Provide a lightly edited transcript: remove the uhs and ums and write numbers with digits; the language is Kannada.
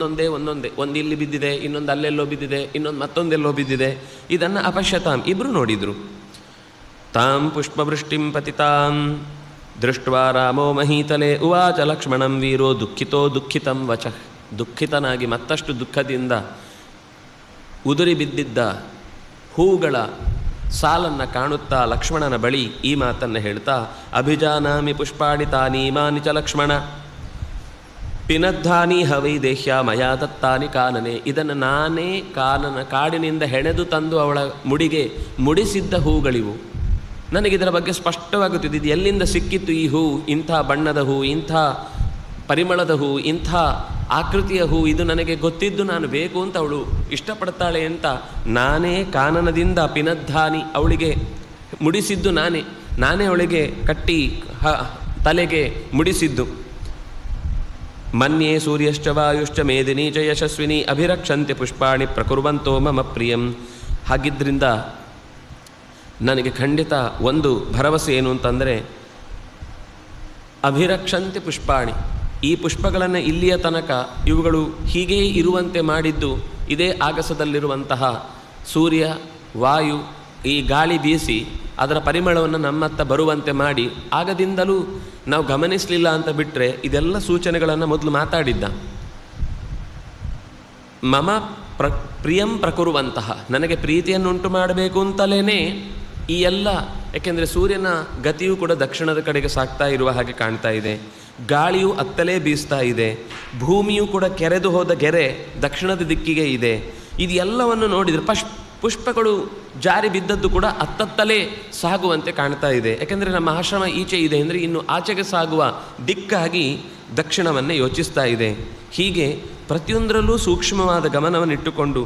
ಒಂದೊಂದೇ ಒಂದು ಇಲ್ಲಿ ಬಿದ್ದಿದೆ, ಇನ್ನೊಂದು ಅಲ್ಲೆಲ್ಲೋ ಬಿದ್ದಿದೆ, ಇನ್ನೊಂದು ಮತ್ತೊಂದೆಲ್ಲೋ ಬಿದ್ದಿದೆ. ಇದನ್ನು ಅಪಶ್ಯತಾಂ ಇಬ್ಬರು ನೋಡಿದರು. ತಾಂ ಪುಷ್ಪವೃಷ್ಟಿಂ ಪತಿತಾಂ ದೃಷ್ಟ್ವಾ ರಾಮೋ ಮಹೀತಲೆ ಉವಾಚ ಲಕ್ಷ್ಮಣಂ ವೀರೋ ದುಃಖಿತೋ ದುಃಖಿತಂ ವಚಃ. ದುಃಖಿತನಾಗಿ ಮತ್ತಷ್ಟು ದುಃಖದಿಂದ ಉದುರಿ ಬಿದ್ದಿದ್ದ ಹೂಗಳ ಸಾಲನ್ನು ಕಾಣುತ್ತಾ ಲಕ್ಷ್ಮಣನ ಬಳಿ ಈ ಮಾತನ್ನು ಹೇಳ್ತಾ, ಅಭಿಜಾನಾಮಿ ಪುಷ್ಪಾಣಿ ತಾನೀಮಾನಿ ಚ ಲಕ್ಷ್ಮಣ ಪಿನದ್ಧಾನಿ ಹವೈ ದೇಹ್ಯ ಮಯಾ ದತ್ತಾನಿ ಕಾನನೆ. ಇದನ್ನು ನಾನೇ ಕಾಡಿನಿಂದ ಹೆಣೆದು ತಂದು ಅವಳ ಮುಡಿಗೆ ಮುಡಿಸಿದ್ದ ಹೂಗಳಿವು. ನನಗಿದರ ಬಗ್ಗೆ ಸ್ಪಷ್ಟವಾಗುತ್ತಿದ್ದು, ಇದು ಎಲ್ಲಿಂದ ಸಿಕ್ಕಿತ್ತು ಈ ಹೂ, ಇಂಥ ಬಣ್ಣದ ಹೂ, ಇಂಥ ಪರಿಮಳದ ಹೂ, ಇಂಥ ಆಕೃತಿಯ ಹೂ, ಇದು ನನಗೆ ಗೊತ್ತಿದ್ದು ನಾನು ಬೇಕು ಅಂತ ಅವಳು ಇಷ್ಟಪಡ್ತಾಳೆ ಅಂತ ನಾನೇ ಕಾನನದಿಂದ ಪಿನದ್ಧಾನಿ ಅವಳಿಗೆ ಮುಡಿಸಿದ್ದು ನಾನೇ ಅವಳಿಗೆ ಕಟ್ಟಿ ತಲೆಗೆ ಮುಡಿಸಿದ್ದು. ಮನ್ಯೇ ಸೂರ್ಯಶ್ಚ ವಾಯುಶ್ಚ ಮೇದಿನಿ ಚ ಯಶಸ್ವಿನಿ ಅಭಿರಕ್ಷಂತೆ ಪುಷ್ಪಾಣಿ ಪ್ರಕುರ್ವಂತೋ ಮಮ ಪ್ರಿಯಂ. ಹಾಗಿದ್ದರಿಂದ ನನಗೆ ಖಂಡಿತ ಒಂದು ಭರವಸೆ ಏನು ಅಂತಂದರೆ, ಅಭಿರಕ್ಷಂತೆ ಪುಷ್ಪಾಣಿ, ಈ ಪುಷ್ಪಗಳನ್ನು ಇಲ್ಲಿಯ ತನಕ ಇವುಗಳು ಹೀಗೇ ಇರುವಂತೆ ಮಾಡಿದ್ದು ಇದೇ ಆಗಸದಲ್ಲಿರುವಂತಹ ಸೂರ್ಯ, ವಾಯು, ಈ ಗಾಳಿ ಬೀಸಿ ಅದರ ಪರಿಮಳವನ್ನು ನಮ್ಮತ್ತ ಬರುವಂತೆ ಮಾಡಿ ಆಗದಿಂದಲೂ ನಾವು ಗಮನಿಸಲಿಲ್ಲ ಅಂತ ಬಿಟ್ಟರೆ ಇದೆಲ್ಲ ಸೂಚನೆಗಳನ್ನು ಮೊದಲು ಮಾತಾಡಿದ್ದ. ಮಮ ಪ್ರಿಯಂ ಪ್ರಕುರುವಂತಹ, ನನಗೆ ಪ್ರೀತಿಯನ್ನುಂಟು ಮಾಡಬೇಕು ಅಂತಲೇ ಈ ಎಲ್ಲ, ಯಾಕೆಂದರೆ ಸೂರ್ಯನ ಗತಿಯೂ ಕೂಡ ದಕ್ಷಿಣದ ಕಡೆಗೆ ಸಾಗ್ತಾ ಇರುವ ಹಾಗೆ ಕಾಣ್ತಾ ಇದೆ, ಗಾಳಿಯು ಅತ್ತಲೇ ಬೀಸ್ತಾ ಇದೆ, ಭೂಮಿಯೂ ಕೂಡ ಕೆರೆದು ಹೋದ ಗೆರೆ ದಕ್ಷಿಣದ ದಿಕ್ಕಿಗೆ ಇದೆ. ಇದು ಎಲ್ಲವನ್ನು ನೋಡಿದರೆ ಪುಷ್ಪಗಳು ಜಾರಿ ಬಿದ್ದದ್ದು ಕೂಡ ಅತ್ತತ್ತಲೇ ಸಾಗುವಂತೆ ಕಾಣ್ತಾ ಇದೆ. ಯಾಕೆಂದರೆ ನಮ್ಮ ಆಶ್ರಮ ಈಚೆ ಇದೆ ಅಂದರೆ ಇನ್ನು ಆಚೆಗೆ ಸಾಗುವ ದಿಕ್ಕಾಗಿ ದಕ್ಷಿಣವನ್ನೇ ಯೋಚಿಸ್ತಾ ಇದೆ. ಹೀಗೆ ಪ್ರತಿಯೊಂದರಲ್ಲೂ ಸೂಕ್ಷ್ಮವಾದ ಗಮನವನ್ನಿಟ್ಟುಕೊಂಡು